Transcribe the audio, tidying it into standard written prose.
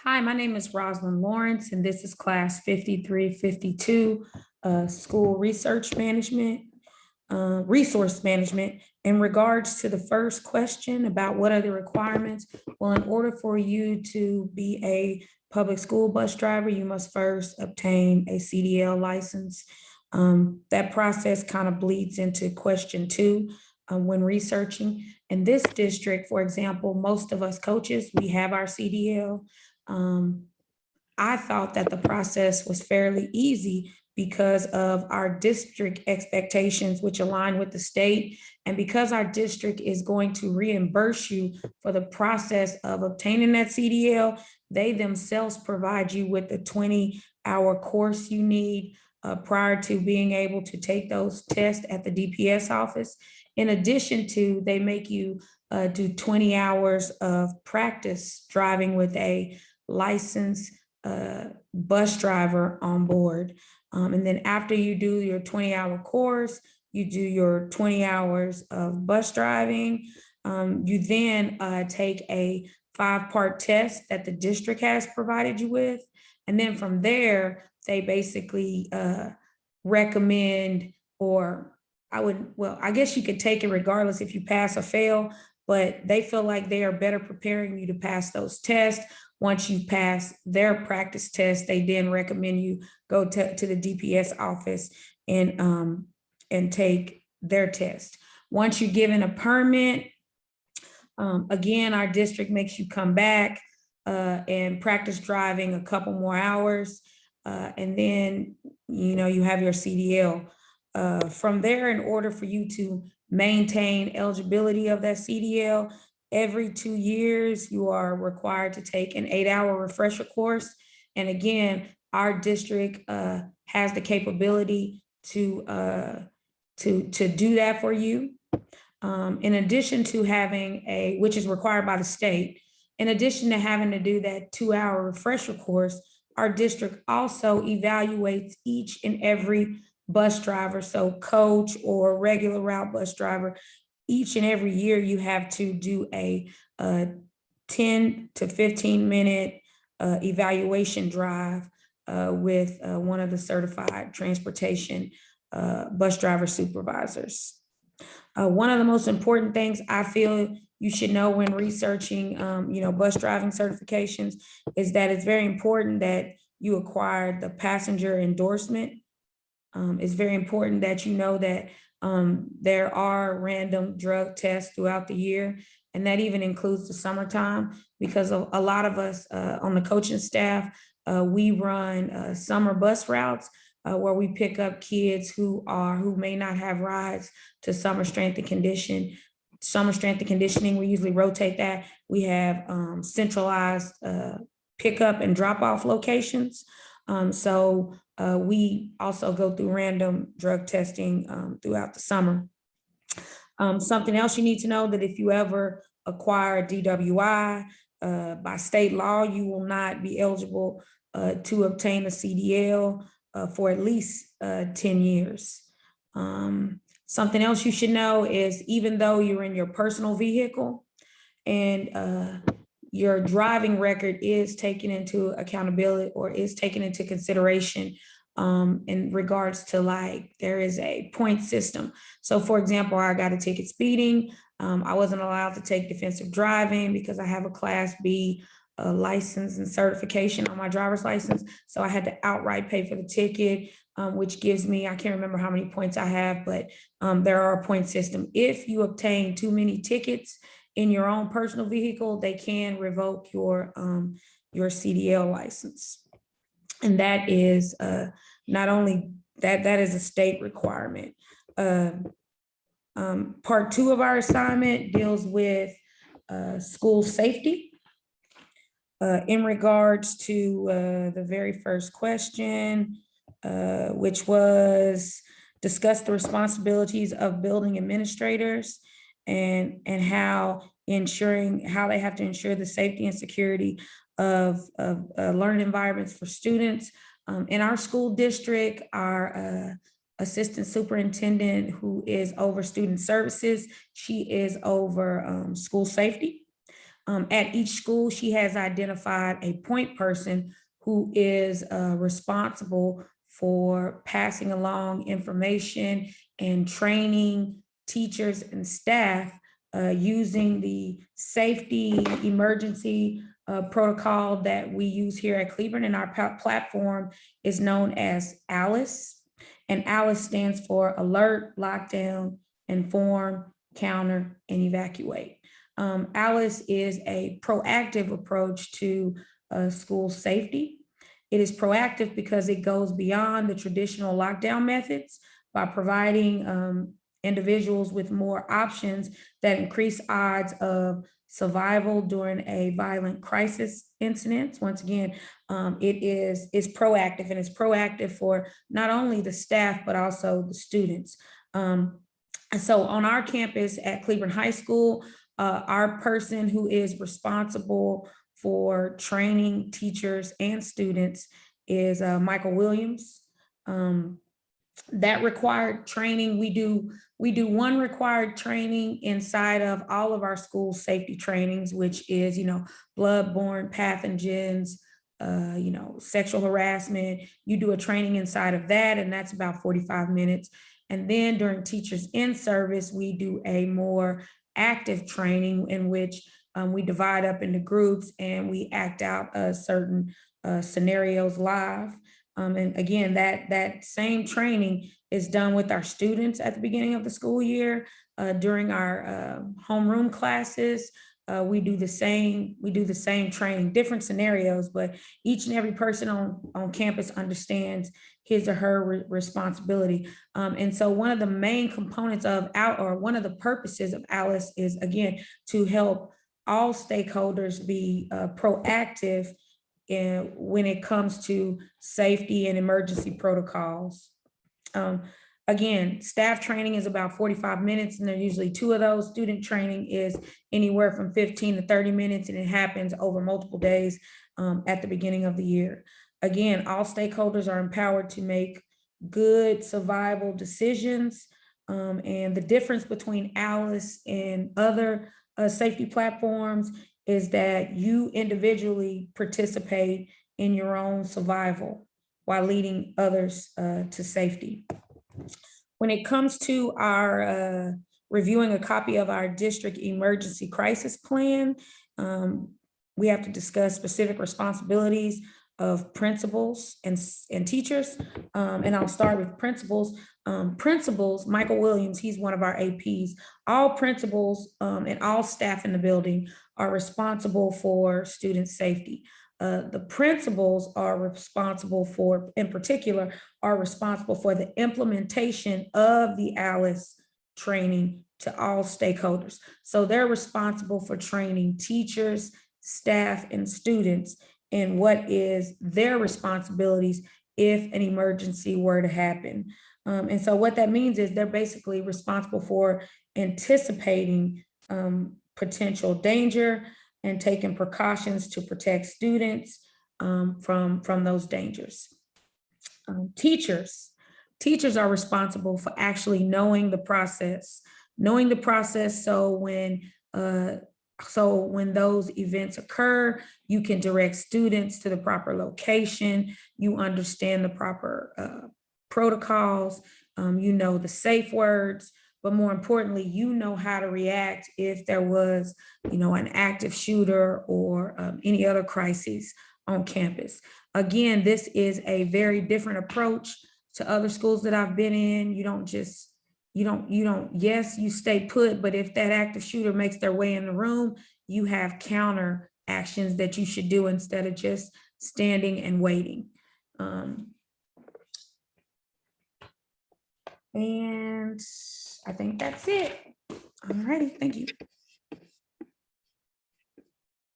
Hi, my name is Rosalind Lawrence, and this is class 5352, School Research Management, Resource Management. In regards to the first question about what are the requirements, well, in order for you to be a public school bus driver, you must first obtain a CDL license. That process kind of bleeds into question two when researching. In this district, for example, most of us coaches, we have our CDL. I thought that the process was fairly easy because of our district expectations, which align with the state. And because our district is going to reimburse you for the process of obtaining that CDL, they themselves provide you with the 20-hour course you need prior to being able to take those tests at the DPS office. In addition to, they make you do 20 hours of practice driving with a licensed bus driver on board. And then after you do your 20-hour course, you do your 20 hours of bus driving. You then take a 5-part test that the district has provided you with. And then from there, they basically recommend, or I guess you could take it regardless if you pass or fail, but they feel like they are better preparing you to pass those tests. Once you pass their practice test, they then recommend you go to the DPS office and take their test. Once you're given a permit, again, our district makes you come back and practice driving a couple more hours. And then, you have your CDL. From there, in order for you to maintain eligibility of that CDL, every 2 years, you are required to take an 8-hour refresher course. And again, our district has the capability to do that for you. In addition to having which is required by the state, in addition to having to do that 2-hour refresher course, our district also evaluates each and every bus driver, so coach or regular route bus driver. Each and every year you have to do a 10 to 15 minute evaluation drive with one of the certified transportation bus driver supervisors. One of the most important things I feel you should know when researching, bus driving certifications is that it's very important that you acquire the passenger endorsement. It's very important that you know that there are random drug tests throughout the year, and that even includes the summertime, because a lot of us on the coaching staff, we run summer bus routes where we pick up kids who may not have rides to summer strength and conditioning. Summer strength and conditioning, we usually rotate that. We have centralized pickup and drop off locations. So we also go through random drug testing throughout the summer. Something else you need to know, that if you ever acquire a DWI, by state law, you will not be eligible to obtain a CDL for at least 10 years. Something else you should know is, even though you're in your personal vehicle and your driving record is taken into accountability or is taken into consideration in regards to, like, there is a point system. So for example, I got a ticket speeding. I wasn't allowed to take defensive driving because I have a Class B license and certification on my driver's license. So I had to outright pay for the ticket, which gives me, I can't remember how many points I have, but there are a point system. If you obtain too many tickets in your own personal vehicle, they can revoke your CDL license. And that is not only that is a state requirement. Part 2 of our assignment deals with school safety. In regards to the very first question, which was discuss the responsibilities of building administrators and how they have to ensure the safety and security of learning environments for students. In our school district, our assistant superintendent, who is over student services, she is over school safety. At each school, she has identified a point person who is responsible for passing along information and training teachers and staff using the safety emergency protocol that we use here at Cleburne, and our platform is known as ALICE. And ALICE stands for Alert, Lockdown, Inform, Counter, and Evacuate. ALICE is a proactive approach to school safety. It is proactive because it goes beyond the traditional lockdown methods by providing individuals with more options that increase odds of survival during a violent crisis incident. Once again, it is proactive, and it's proactive for not only the staff, but also the students. And so on our campus at Cleburne High School, our person who is responsible for training teachers and students is Michael Williams. That required training, we do one required training inside of all of our school safety trainings, which is, bloodborne pathogens, sexual harassment. You do a training inside of that, and that's about 45 minutes. And then during teachers in service, we do a more active training in which we divide up into groups and we act out certain scenarios live. And again, that same training is done with our students at the beginning of the school year. During our homeroom classes, we do the same training, different scenarios, but each and every person on campus understands his or her responsibility. And so one of the main components of one of the purposes of ALICE is, again, to help all stakeholders be proactive when it comes to safety and emergency protocols. Again, staff training is about 45 minutes, and there are usually 2 of those. Student training is anywhere from 15 to 30 minutes, and it happens over multiple days at the beginning of the year. Again, all stakeholders are empowered to make good survival decisions. And the difference between ALICE and other safety platforms is that you individually participate in your own survival while leading others to safety. When it comes to our reviewing a copy of our district emergency crisis plan, we have to discuss specific responsibilities of principals and teachers. And I'll start with principals. Principals, Michael Williams, he's one of our APs. All principals and all staff in the building are responsible for student safety. The principals are responsible for, in particular, are responsible for the implementation of the ALICE training to all stakeholders. So they're responsible for training teachers, staff, and students in what is their responsibilities if an emergency were to happen. And so what that means is they're basically responsible for anticipating potential danger and taking precautions to protect students from those dangers. Teachers are responsible for actually knowing the process. So when those events occur, you can direct students to the proper location, you understand the proper protocols, you know the safe words, but more importantly, you know how to react if there was, an active shooter or any other crises on campus. Again, this is a very different approach to other schools that I've been in. Yes, you stay put, but if that active shooter makes their way in the room, you have counter actions that you should do instead of just standing and waiting. And I think that's it. All righty, thank you.